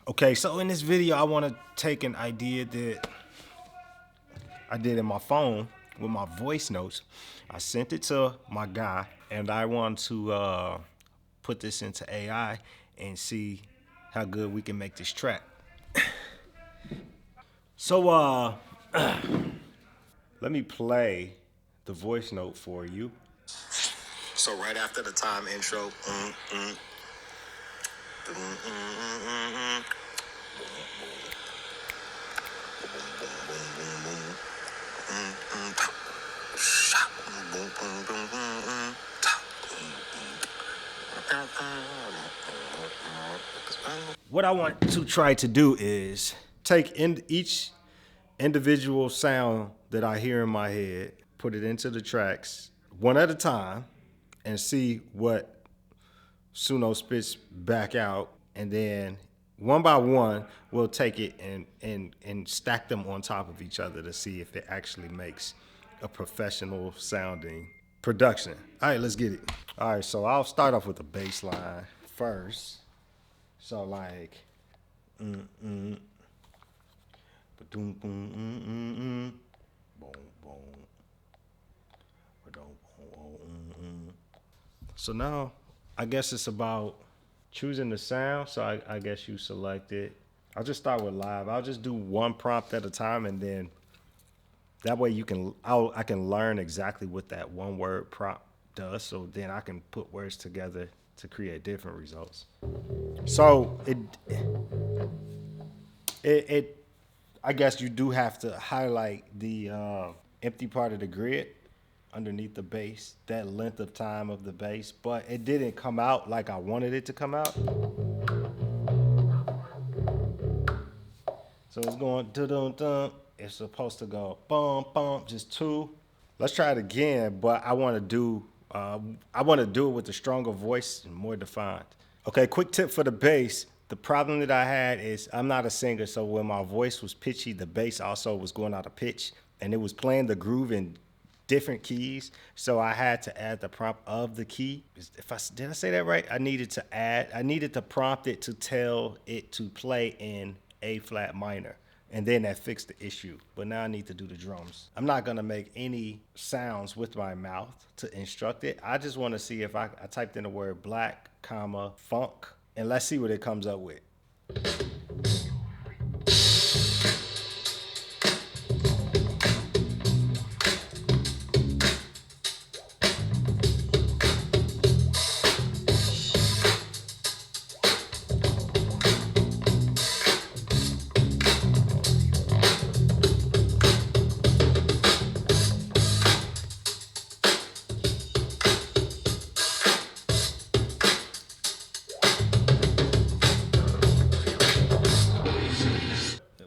Okay, so in this video, I want to take an idea that I did in my phone with my voice notes. I sent it to my guy, and I want to put this into AI and see how good we can make this track. So let me play the voice note for you. So right after the time intro, what I want to try to do is take in each individual sound that I hear in my head, put it into the tracks one at a time, and see what Suno spits back out, and then one by one we'll take it and stack them on top of each other to see if it actually makes a professional sounding production. All right, let's get it. All right, so I'll start off with the bass line first. So like, ba-doom, boom, boom, boom, ba-doom, boom. So now I guess it's about choosing the sound. So I guess you select it. I'll just start with live. I'll just do one prompt at a time, and then that way I can learn exactly what that one word prompt does. So then I can put words together to create different results. So it I guess you do have to highlight the empty part of the grid underneath the bass, that length of time of the bass, but it didn't come out like I wanted it to come out. So it's going dun-dun-dun. It's supposed to go bum bum, just two. Let's try it again, but I want to do it with a stronger voice and more defined. Okay, quick tip for the bass. The problem that I had is I'm not a singer, so when my voice was pitchy, the bass also was going out of pitch, and it was playing the groove in different keys. So I had to add the prompt of the key. Did I say that right? I needed to prompt it to tell it to play in A flat minor. And then that fixed the issue. But now I need to do the drums. I'm not gonna make any sounds with my mouth to instruct it. I just wanna see if I typed in the word black, comma, funk, and let's see what it comes up with.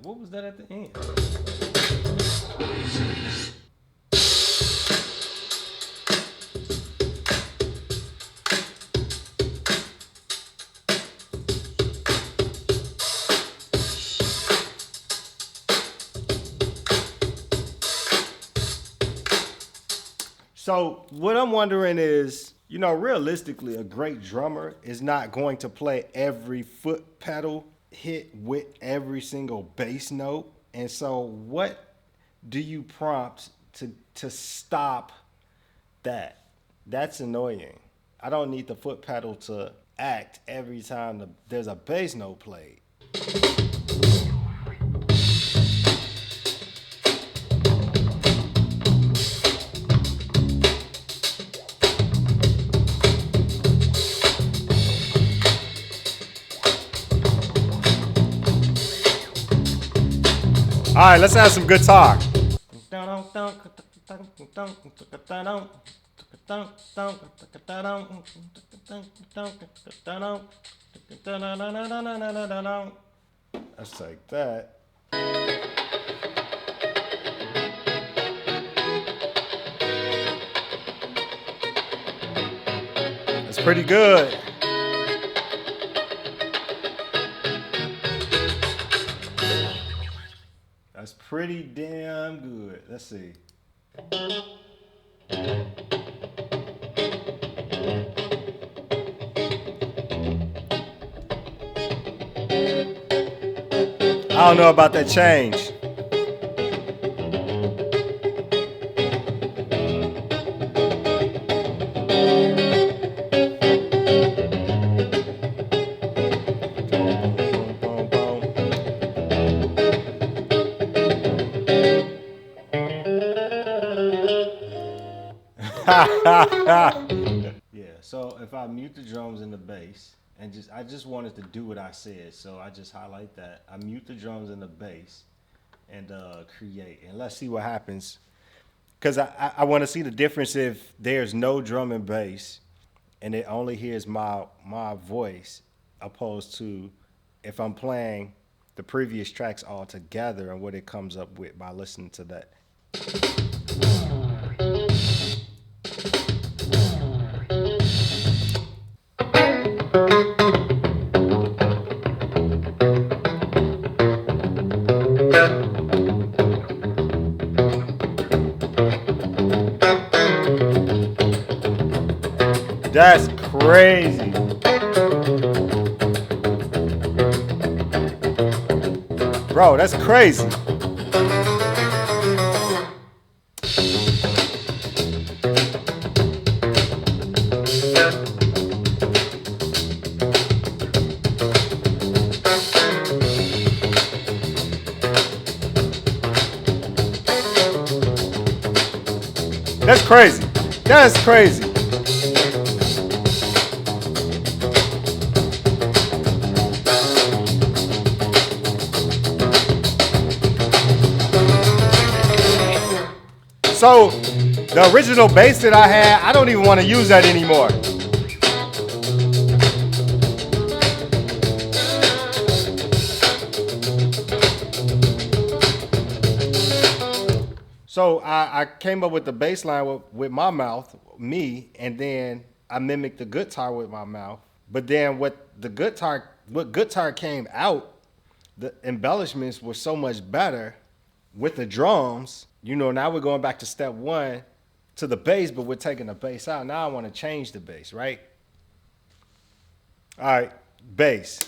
What was that at the end? So what I'm wondering is, realistically, a great drummer is not going to play every foot pedal hit with every single bass note. And so what do you prompt to stop that? That's annoying. I don't need the foot pedal to act every time there's a bass note played. All right, let's have some guitar. Let's take that. That's pretty good. That's pretty damn good. Let's see. I don't know about that change. Boom, boom, boom. Yeah, so if I mute the drums and the bass, and I just wanted to do what I said, so I just highlight that. I mute the drums and the bass, and create, and let's see what happens. Because I want to see the difference if there's no drum and bass, and it only hears my voice, opposed to if I'm playing the previous tracks all together and what it comes up with by listening to that. That's crazy. Bro, that's crazy. That's crazy. That's crazy. So the original bass that I had, I don't even want to use that anymore. So I came up with the bass line with my mouth, me, and then I mimicked the guitar with my mouth. But then what guitar came out, the embellishments were so much better with the drums. You know, now we're going back to step one to the bass, but we're taking the bass out. Now I want to change the bass, right? All right, bass.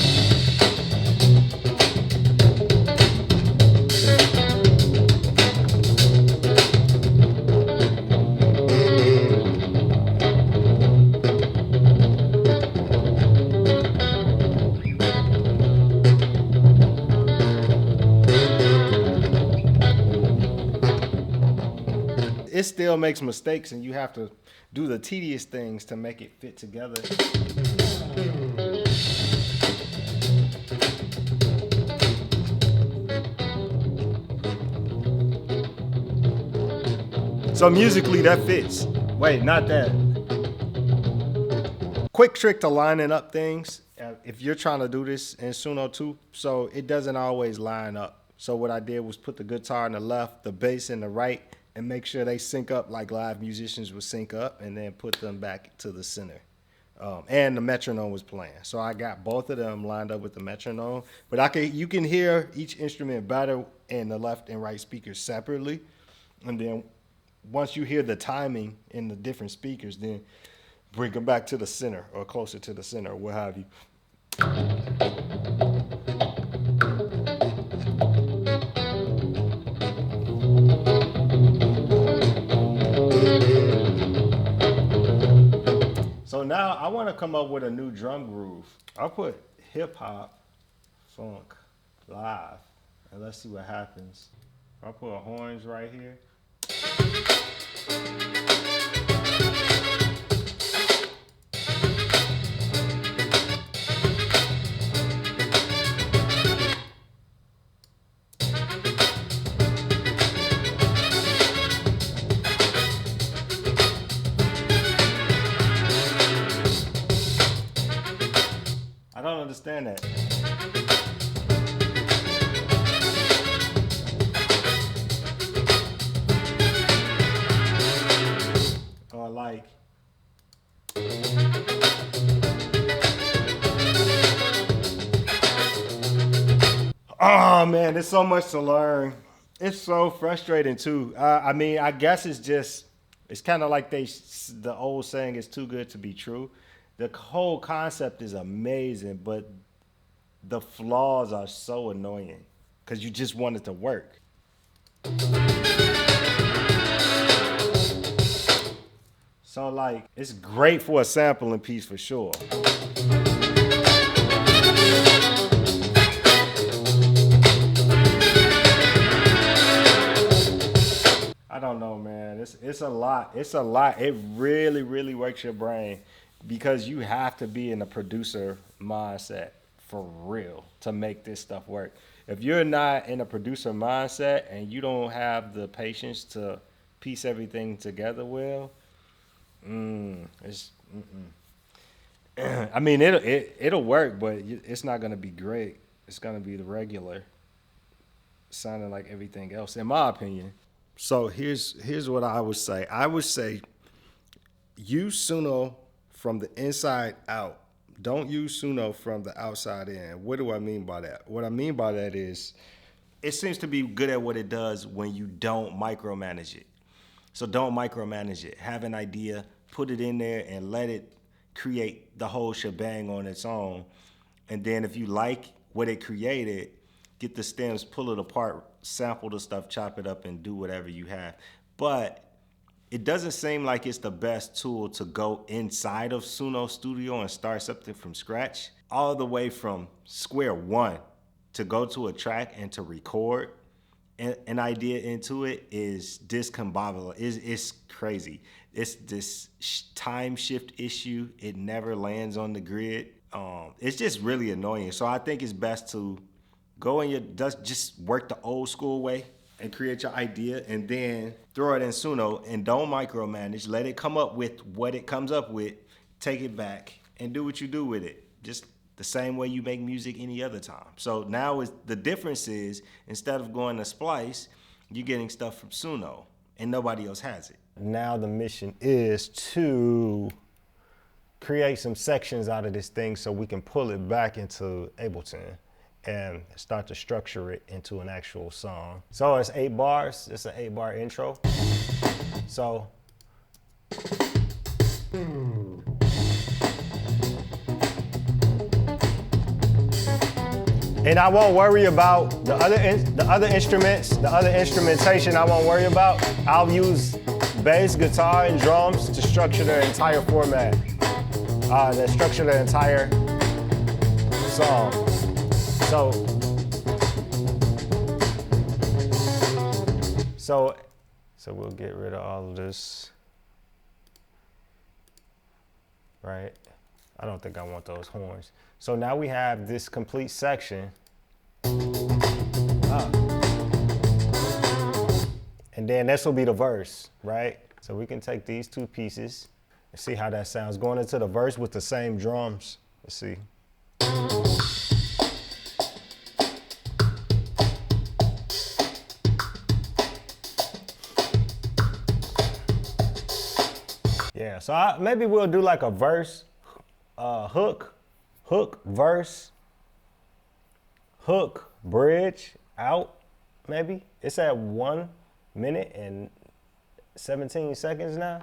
It still makes mistakes, and you have to do the tedious things to make it fit together. So musically, that fits. Wait, not that. Quick trick to lining up things. If you're trying to do this in Suno too, so it doesn't always line up. So what I did was put the guitar in the left, the bass in the right, and make sure they sync up like live musicians would sync up, and then put them back to the center. And the metronome was playing, so I got both of them lined up with the metronome. But you can hear each instrument better in the left and right speakers separately, and then once you hear the timing in the different speakers, then bring them back to the center or closer to the center or what have you. So now I want to come up with a new drum groove. I'll put hip hop, funk, live, and let's see what happens. I'll put horns right here. I don't understand that. Or like. Oh man, there's so much to learn. It's so frustrating too. I mean, I guess it's kind of like the old saying is too good to be true. The whole concept is amazing, but the flaws are so annoying. because you just want it to work. So like, it's great for a sampling piece for sure. I don't know, man. It's a lot. It's a lot. It really, really works your brain because you have to be in a producer mindset for real to make this stuff work. If you're not in a producer mindset and you don't have the patience to piece everything together well, I mean, it'll work, but it's not gonna be great. It's gonna be the regular, sounding like everything else, in my opinion. So here's what I would say. I would say use Suno from the inside out. Don't use Suno from the outside in. What do I mean by that? What I mean by that is it seems to be good at what it does when you don't micromanage it. So don't micromanage it. Have an idea, put it in there, and let it create the whole shebang on its own. And then if you like what it created, get the stems, pull it apart, sample the stuff, chop it up, and do whatever you have. But it doesn't seem like it's the best tool to go inside of Suno Studio and start something from scratch, all the way from square one to go to a track and to record an idea into it is discombobulated. It's crazy. It's this time shift issue. It never lands on the grid. It's just really annoying. So I think it's best to go in just work the old school way and create your idea and then throw it in Suno and don't micromanage. Let it come up with what it comes up with, take it back and do what you do with it. Just the same way you make music any other time. So now the difference is instead of going to Splice, you're getting stuff from Suno and nobody else has it. Now the mission is to create some sections out of this thing so we can pull it back into Ableton and start to structure it into an actual song. So it's 8 bars, it's an 8-bar intro. So, and I won't worry about the other instruments, the other instrumentation I won't worry about. I'll use bass, guitar, and drums to structure the entire format, to structure the entire song. So we'll get rid of all of this, right? I don't think I want those horns. So now we have this complete section. And then this will be the verse, right? So we can take these two pieces and see how that sounds going into the verse with the same drums. Let's see. Yeah, so maybe we'll do like a verse, hook, verse, hook, bridge, out, maybe. It's at 1 minute and 17 seconds now.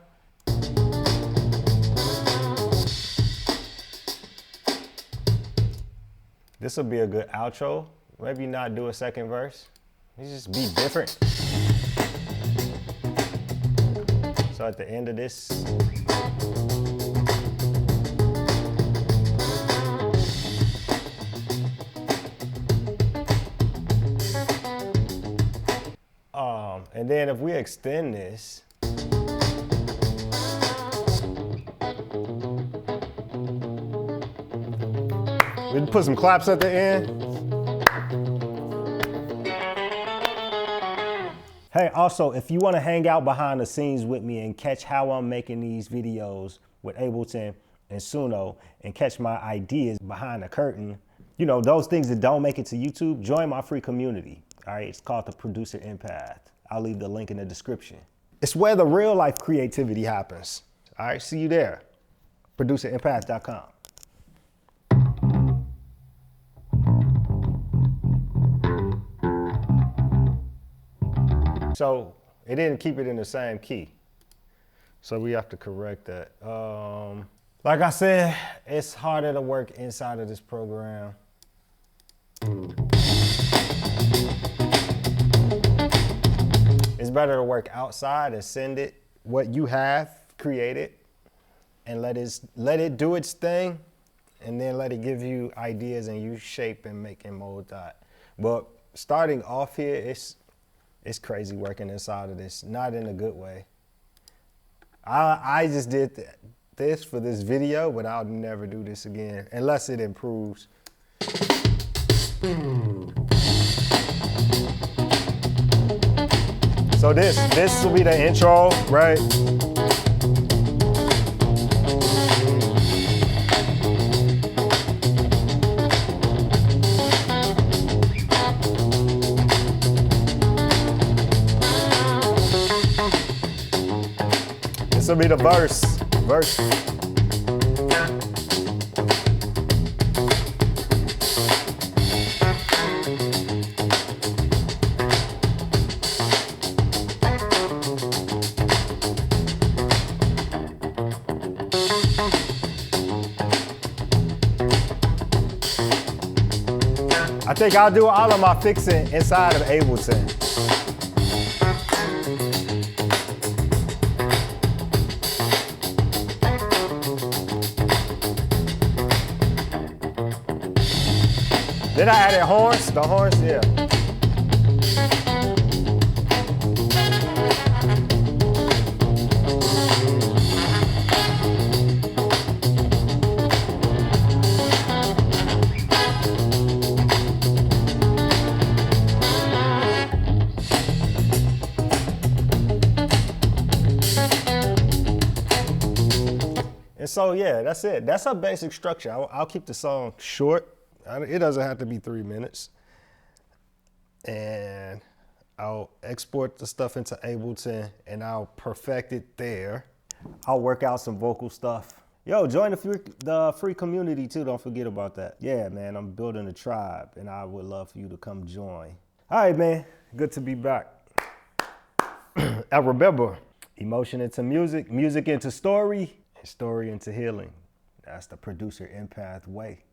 This will be a good outro. Maybe not do a second verse. Let's just be different. So at the end of this, and then if we extend this, we can put some claps at the end. Hey, also, if you want to hang out behind the scenes with me and catch how I'm making these videos with Ableton and Suno and catch my ideas behind the curtain, you know, those things that don't make it to YouTube, join my free community. All right, it's called the Producer Empath. I'll leave the link in the description. It's where the real life creativity happens. All right, see you there. ProducerEmpath.com. So it didn't keep it in the same key. So we have to correct that. Like I said, it's harder to work inside of this program. better to work outside and send it what you have created and let it do its thing, and then let it give you ideas and you shape and make and mold that. But starting off here, it's crazy working inside of this, not in a good way. I just did this for this video, but I'll never do this again unless it improves. So this will be the intro, right? This will be the verse. I think I'll do all of my fixing inside of Ableton. Then I added horns, the horns, yeah. And so, yeah, that's it. That's our basic structure. I'll keep the song short. It doesn't have to be 3 minutes. And I'll export the stuff into Ableton and I'll perfect it there. I'll work out some vocal stuff. Yo, join the free community too. Don't forget about that. Yeah, man, I'm building a tribe and I would love for you to come join. All right, man, good to be back. And remember, emotion into music, music into story, and story into healing. That's the producer Empath way.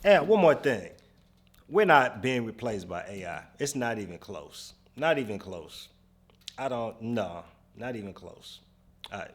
And one more thing, we're not being replaced by AI. It's not even close. Not even close. Not even close. All right.